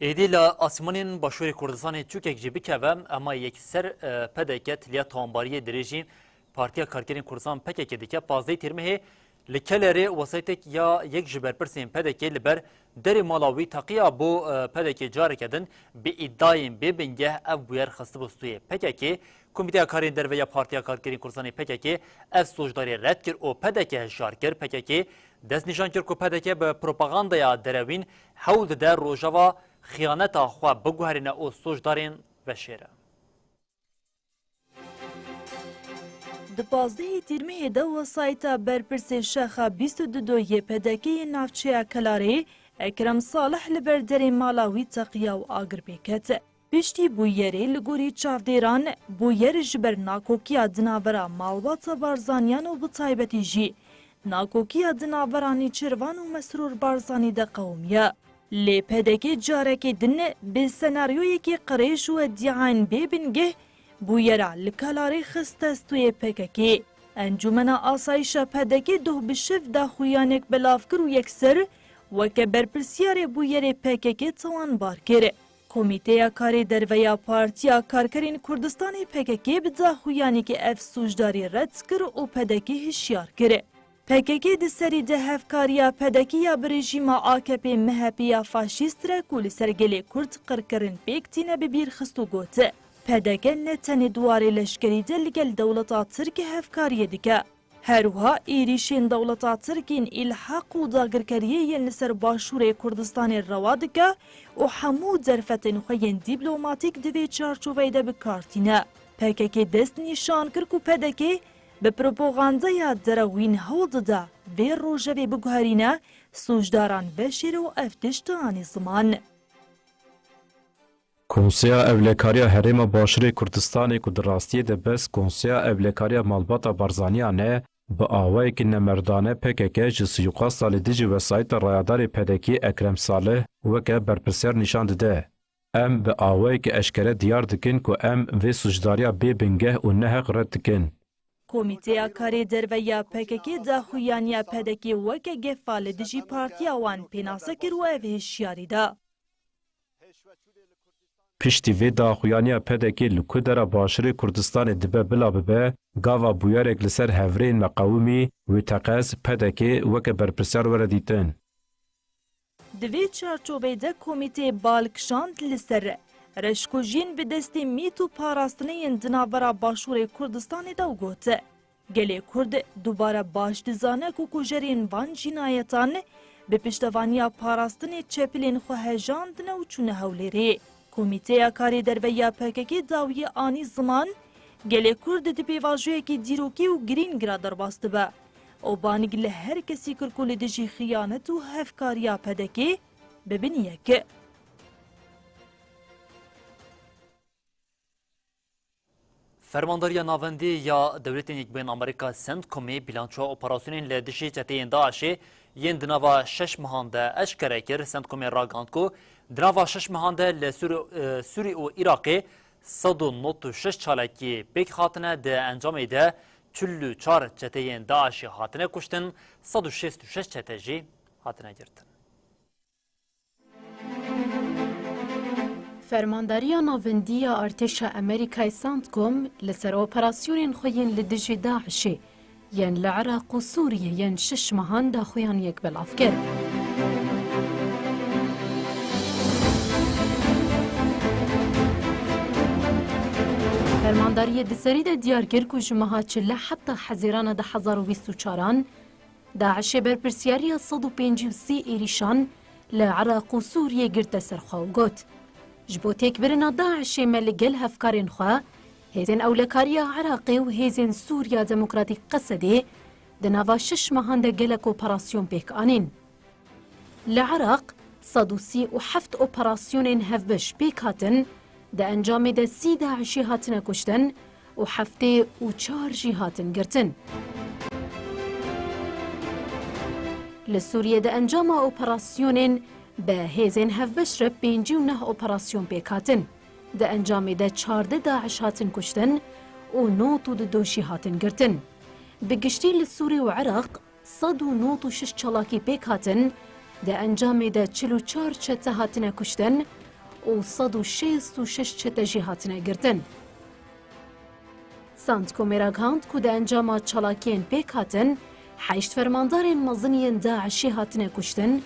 ایدی لا آسمانین باشوری کردستان چوکک جی بکوم اما یک سر پدکت لیا تانباری دریجی پارتیا کارگرین کردستان پکک دیکه 15 ترمه لکلری وسایتک یا یک جبر پرسین پدکی لبر در مالاوی تقیا بو پدکی جاره کدن به ادعایم ببنگه او بویر خسته بستوی پککی کمیته کارین در ویا پارتیا کارگرین کردستان پککی اف سوجداری رد کر او پدکی هشار کر پککی دست نشان کر کو پدکی به پروپاگاندایا دروین حول در روجاوا خیانت آخوا بگوهرین او سوجدارین و شیره. د 15 تیرمه د وسایتا برپرس شخه 22 پدکی نافچه کلاری اکرم صالح لبردری مالاوی تقیا و آگر بیکت. پشتی بویری لگوری چاودیران بویر جبر ناکوکیا دناورا مالبات بارزانیان و بطایبتی جی. ناکوکیا دناورانی چروان و مسرور بارزانی ده قومیه. لی پدکی جارکی دن به سناریوی که قریش و ادعان ببنگه بویرا لکالاری خستستوی پککی. انجمن آسایش پدکی دو بشف دا خویانک بلافکر و یکسر و که برپرسیار بویر پککی توان بار کرد. کمیته کاری در ویا پارتیا کارکرین کردستان پککی به دا خویانی که اف سوجداری رد کر و پدکی هشیار کرد. پککی د سری ده هفکاریا پدکیا برژیما AKP مهپیا فاشیست را کولی سرگلی کرد قرکرین پیکتینه ببیر خستو گوته. پدکن نتنی دواری لشکری دلگل دولتا ترک هفکاریه دیگه. هروها ایریشین دولتا ترکین الحاق و داگرکریه ین سر باشور کردستان روادگه و همو ظرفتن خوین دیپلوماتیک دوی چارچوبه ده بکارتینه. PKK dest nîşan kir ku PDK bi propagandaya derawîn hewl dida vê rojevê biguherîne sûcdaran Beşîr û ev tişt anî ziman. Konseya Evlekariya Herêma Başirê Kurdistanê ku di rastiyê de bes Konseya Evlekariya Malbata Barzaniyan e, bi awayekî nemerdane PKK ji suîqasta li dijî wesayeta rayadarê PDK Ekrem Salih weke berpirsiyar nîşan dide. Em bi awayekî eşkere diyar dikin ku em vê sucdariya bê bingeh û neheq red dikin. Komîteya Karê Derveya PKK daxuyaniya PDK weke gefa li dijî partiya wan pênase kir û ev hişyarî da. Piştî vê daxuyaniya PDK li ku dera Başirê Kurdistanê dibe bila bibe, gava bûyerek li ser hevreyên meqewimî wê teqez PDK weke berpirsiyar were dîtin. Di vê çarçovê de komîteyê balkişand li ser reşkujiyên bi destê mît û parastineyên di navbera Başûrê Kurdistanê de got. Gelê Kurd dubare baş dizane ku kujerên van cînayetan bi piştevaniya parastinê çepilên xwe hejandine û çûne hewlêrê. Komîteya Karê Derveya PKK dawiyê anî ziman gelê Kurd di pêvajoyekî dîrokî û girîn gira derbas dibe. O banig li her kesî kir ku li dijî xiyanet û hevkariya PDK bibiniyek. Fermandariya navendî ya Dewletên Yekbûyên Amerîka CENTCOMê bilançoya operasyonên li dijî çeteyên Daişê yên di nava 6 mehan de eşkere kir. CENTCOMê ragand ku di nava 6 mehan de li Sûrî û Iraqê 196 çalakî pêk hatine di encamê de 44 çeteyên Daişê hatine kuştin, 166 çete jî hatine girtin. Fermandariya navendiya artêşa Amerîkayê CENTCOM li ser operasyonên xwe yên li dijî Daişê yên li Iraq û Sûriyê yên 6 mehan daxuyan yek belav kir. Fermandariyê di serî de diyar kir ku ji meha çile heta hezêrana 2024 Daişê berpirsyariya 153 êrîşan li Iraq û Sûriyê girte ser xwe û got. Ji bo têkbirina Daişê me li gel hevkarên xwe, hêzên Ewlekariya Iraqê û hêzên Sûriya Demokratîk Qesedê di nava 6 mehan de gelek operasyon pêk anîn. Li Iraq 137 operasyonên hevbeş pêk hatin, di encamê de 30 Daişî hatine kuştin û 74 jî hatin girtin. Li Sûriyê de encama operasyonên be hêzên hevbeş re 59 operasyon pêk hatin. Di encamê de 14 Daişî hatin kuştin û 92 jî hatin girtin. Bi giştî li Sûrî û Iraq 196 çalakî pêk hatin, di encamê de 44 çete hatine kuştin û 166 çete jî hatine girtin. CENTCOMê ragand ku di encama çalakiyên pêk hatin, 8 fermandarên meziniyên Daişî hatine kuştin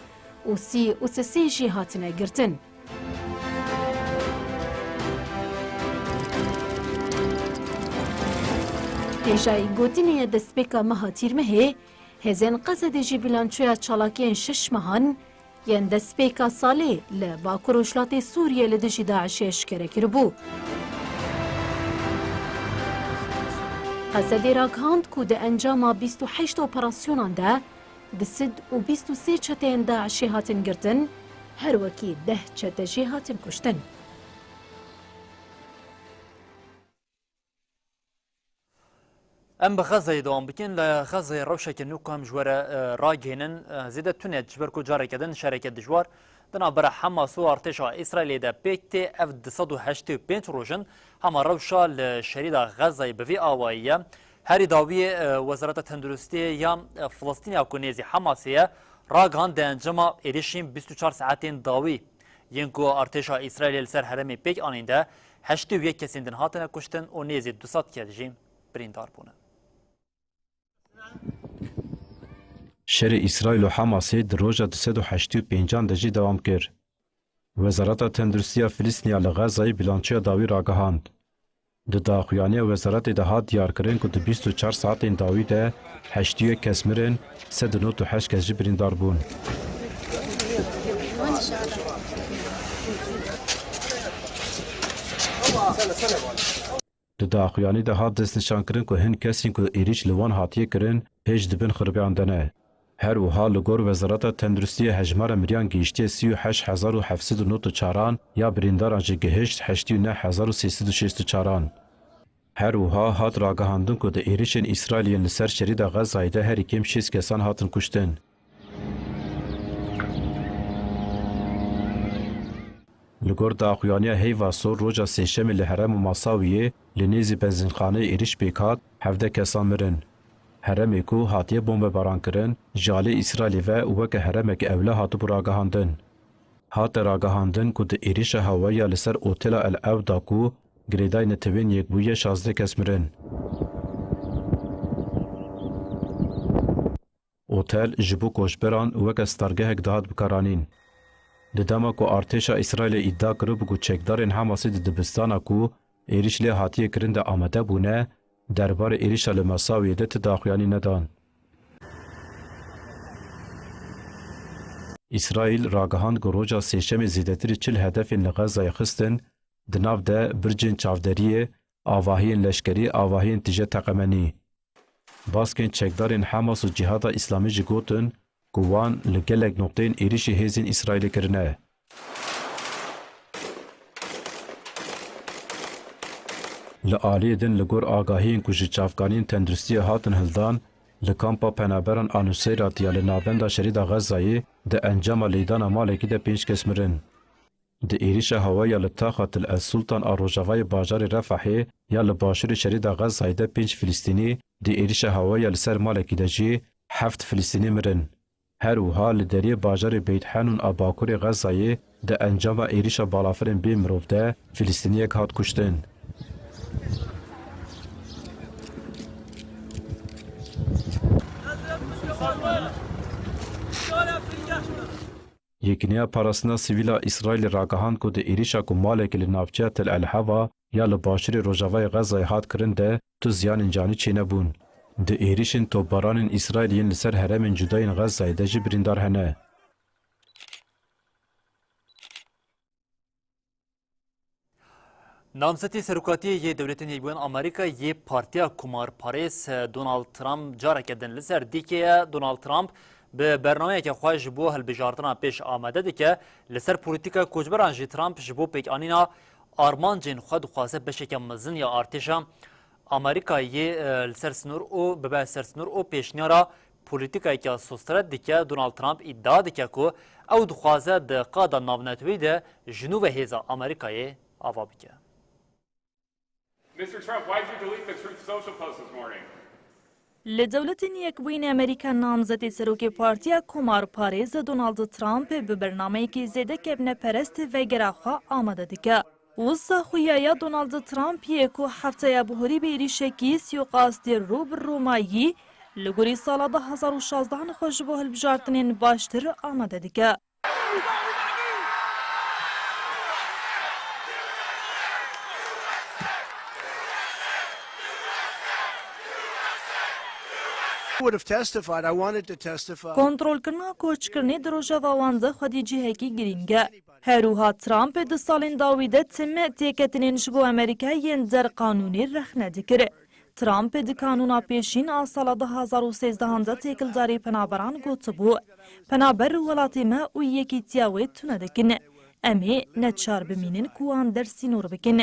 û 33 jî hatine girtin. Pêşayî gotinê destpêka meha tîrmehê, hêzên Qesedê jî bilançoya çalakiyên 6 mehan yên destpêka salê li Bakur û Şilatê Sûriyê li dijî Daişê eşkere kiribû. Qesedê ragand ku di encama 28 operasyonan de di 123 çeteyên Daişê hatin girtin, her wekî 10 çete jî hatin kuştin. Em bi Xezayê dewam bikin, li Xezayê rewşeke nû ku em ji were ragihînin zêde tune ji ber ku careke din şereke dijwar di navbera Hemas û artêşa İsraîlê de pêk tê ev 285 rojin hema rewşa li şerîda Xezayê bi vê awayî ye. Herî dawiyê Wezareta Tenduristiyê ya Filistîniya ku nêzî Hemasê ye ragihand di encama êrişên 24 saetên dawî yên ku artêşa İsraîlê li ser herêmê pêk anîn de 81 kesên din hatine kuştin û nêzî 200 kes jî birîndar bûne. Şerê İsraîl û Hemasê di roja 285 de jî dewam kir. Wezareta Tenduristiya Filîstîniya li Xezayê bilançoya dawî ragihand. Di daxuyaniya wezaretê de hat diyarkirin ku di 24 saetên dawî de 81 kes mirin, 198 kes jî birîndar bûn. Di daxuyanî de hat destnîşankirin ku hin kesên ku êrîş li wan hatiye kirin hêj dibin xiribiyan de ne. Her wiha li gor Wezareta Tenduristiyê hejmara miriyan gihîştiye 38,794 ya birîndaran jî gihîşt 89,364. Her wiha hat ragihandin ku di êrişên İsraîliyên li ser şerîda Xezayê de herî kêm 6 kesan hatin kuştin. Li gor daxuyaniya heyva sor roja sêşemê li Herem û Masawiyê li nêzî benzînxaneyê êriş pêk hat 17 kesan mirin. Heremê ku hatiye bombebaran kirin, ji alî İsraîlê ve û weke heremeke evle hatibû ragihandin. Hate ragihandin ku di êrişa hewaya li ser Otela El Ewda ku girêdayê netewên yekbûyî 16 kes mirin. Otel ji bo koçberan weke stargehek dihat bikaranîn. Di dema ku artêşa İsraîlê îdia kiribû ku çekdarên Hamasê di dibistana ku êriş lê hatiye kirin de amade bûne, derbarê êrişa li Masawiyê de ti daxuyanî nedan. İsraîl ragihand ku roja sêşemê zêdetirî 40 hedefên li Xezayê xistin, di nav de bircên çavderiyê, avahiyên leşkerî, avahiyên tije teqemenî. Baskên çekdarên Hamas û Cihada İslamî jî gotin ku wan li gelek nokteyên êrişî hêzên İsraîlê kirine. Li aliyê din li gor agahiyên ku ji çavkaniyên tenduristiyê hatin hildan, li kampa penaberan Anuseyrat ya li navenda şerîda Xezayê di encama lêdana malekî de 5 kes mirin. Di êrişa hewaya li taxa Til El Sultan a rojavayê bajarê Refahê ya li başûrê şerîda Xezayê de 5 Filîstînî, di êrişa hewaya li ser malekî de jî 7 Filîstînî mirin. Her wiha li deriyê bajarê Beyt Henûn a bakurê Xezayê di encama êrişa balafirên bê mirov de Filîstîniyek hat kuştin. Yekîniya parastina sivîla İsraîlê ragihand ku di êrişa ku malekê li navçeya Tel El Heva ya li başûrê rojavayê Xezayê hat kirin de tu ziyanên canî çênebûn. Di êrişên topbaranên İsraîliyên li ser heremên cudayên Xezayê de jî birîndar hene. Namzetê Serokatiyê yê Dewletên Yekbûyên Amerîka yê Partiya Komarparêz Donald Trump careke din li ser dîkeye Donald Trump bi bernameyeke xwe ji bo hilbijartina pêş amade dike li ser polîtika koçberan jî Trump ji bo pêkanîna armancên xwe dixwaze beşeke mezin ya artêşa Amerîkayê li ser sinûr û bibe ser sinûr û pêşniyara polîtikayeke sostret dike Donald Trump îdia dike ku ew dixwaze di qada navnetewî de ji nû ve hêza Amerîkayê ava bike. Mr. Trump, why did you delete the Truth Social post this morning? Li Dewletên Yekbûyîn Amerîka namzetê Serokê Partiya Komarparêz Donald Trump bi bernameyekî zêde kevneperest vegera xwe amade dike. Wisa xwiyaya Donald Trump yê ku hefteya bihûrî bi êrişekî sîyoqastê rû bi Romayî li gorî sala 2016 xwe ji bo hilbijartinên baştir amade dike. Kontrolkirina koçkirinê di rojava wan de xwedî cihekî girîng e. Herûha Trump di salên dawî de time têketinên ji bo Amerîkayên derqanûnî rexne dikir. Trump di kanûna pêşîn a sala 2013 de têkildarî penaberan gotibû. Penaber welatê me û yekîtiya wê tune dikin. Em ê neçar bimînin ku wan dersînûr bikin.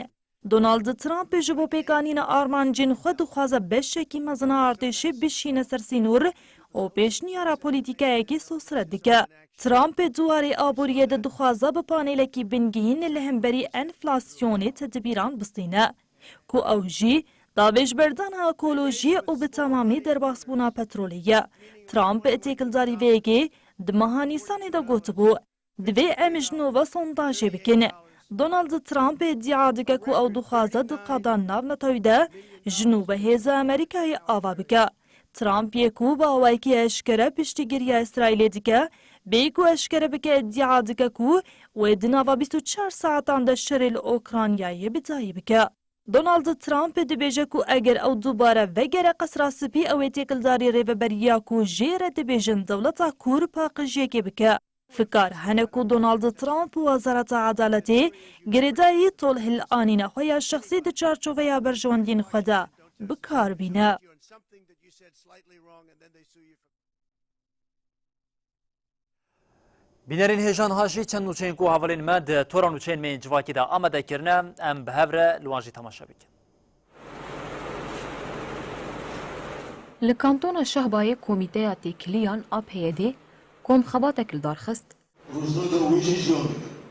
Donald Trump ji bo pêkanîna armancên xwe dixwaze beşekî mezina artêşê bişîne ser sînûr û pêşniyara polîtîkayekî sosret dike. Trump duwarê aboriyê de dixwaze bi panêlekî bingehîn li hemberî enflasyonê tedbîran bistîne ku ew jî davêjberdana ekolojiyê û bi temamî derbasbûna petrolê ye. Trump têkildarî vêyekê di meha Nîsanê de gotibû divê em ji nû ve sondajê bikin. Donald Trump iddia dike ku ew dixwaze di qada navnetewî de ji nû ve hêza Amerîkayê ava bike. Trump yê ku bawayekî eşkere piştîgiriya İsraîlê dike, bêyî ku eşkere bike iddia dike ku wê di nava 24 saetan de şerê li Ukraynayê bidayî bike. Donald Trump dibêje ku eger ew dubare vegere qesra spî ew ê têkildarî rêveberiya ku jê re dibêjin dewleta Kur paqijiyekê bike. فکر هنکو دونالد ترامپ و وزارت عدالتی گریدایی طول هل آنین خویا شخصی ده چارچوبه برجواندین خدا بکار بینه. بینرین هیجان هاجی چند نوچین کو حوالین مد تورا نوچین من جواکی دا آمده کرنه ام بهوره لوانجی تماشا بکن. لکانتون شهبای کمیته تکلیان آپیدی کم خباتک لدارخست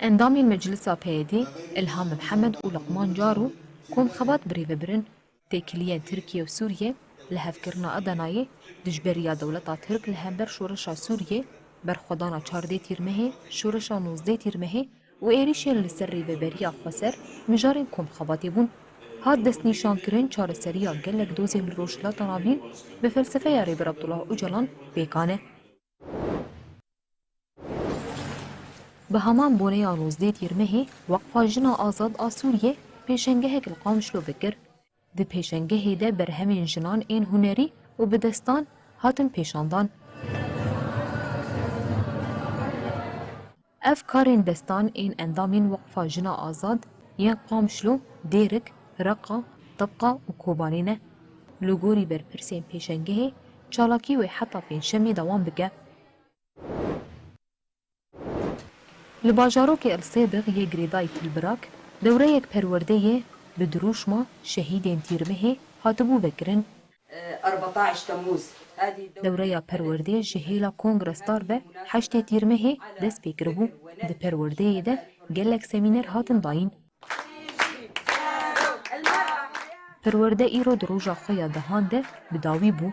اندامی مجلس آپیدی الهام محمد و لقمان جارو کم خبات بریو برن تکلیان ترکیه و سوریه لهفکرنا ادنایی دجبریا دولتا ترک لهمبر شورشا سوریه برخودانا 14 تیرمه شورشا 19 تیرمه و ایریشن لسری ببریا خسر مجارین کم خباتی بون هاد دست نیشان کرن چار سریا گلک دوزی روشلات نابین به فلسفه یاری بر عبدالله اوجلان بیکانه. به همان بونه 19 تیرمه وقفا جنا آزاد آسوریه پیشنگه کل قامشلو بکر. ده پیشنگه ده بر همین جنان این هنری و به دستان هاتن پیشاندان. اف کارین دستان این اندامین وقفا جنا آزاد ین قامشلو دیرک رقا طبقه و کوبانینه لوگوری بر پرسین پیشنگه چالاکی و حتی پینشمی دوام بگه. لباجارو که السابق یه گریدای تلبراک دوره یک پرورده به دروشما شهیدین تیرمه هاتبو بکرن 14 تموز دوره پرورده جهیلا کنگرستار به 8 تیرمه دست بکربو ده پرورده ده گلک سمینر هاتن داین. پرورده ایرو دروجا خویا دهانده بداوی بو.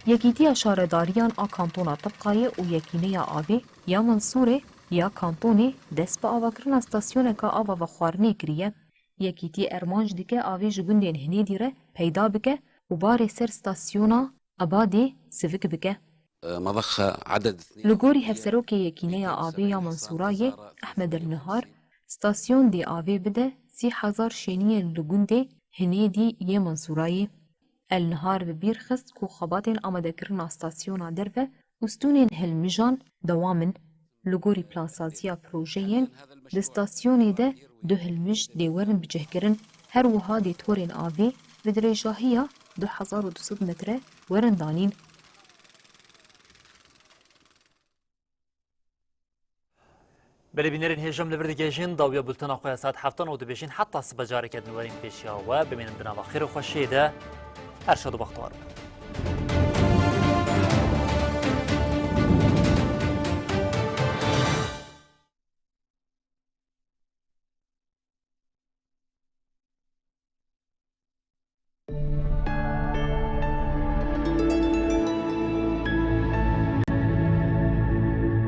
یکیتی شارداریان آ کانتونا طبقای و یکینه آوی یا منصوره یا کانتونی دست با آواکرن استاسیون که آوا و خوارنه کریه. یکیتی ارمانج دیگه آوی جبندین هنی دیره پیدا بکه و بار سر استاسیونا آبادی سوک بکه. مضخ عدد لگوری هفسرو که یکینه آوی یا منصورای احمد النهار ستاسیون دی آوی بده 30,000 شینی لگونده هنی دی یه منصورایی. النهار ببیر خست کو خباتین آمده کرنا ستاسیونا دربه استونین هلمجان دوامن لگوری پلانسازیا پروژهین ده ستاسیونی ده دو هلمج دیورن بجهگرن هر وها دی تورین آوی به درجاهیا 2200 متره ورن دانین. بله بینرین هجم لبردگیجین داویا بولتنا خواه ساعت هفتان و دبیجین حتی سبجاره کدنوارین پیشیا و ببینن دنا و خیر و خوشیده هر شد و بختوار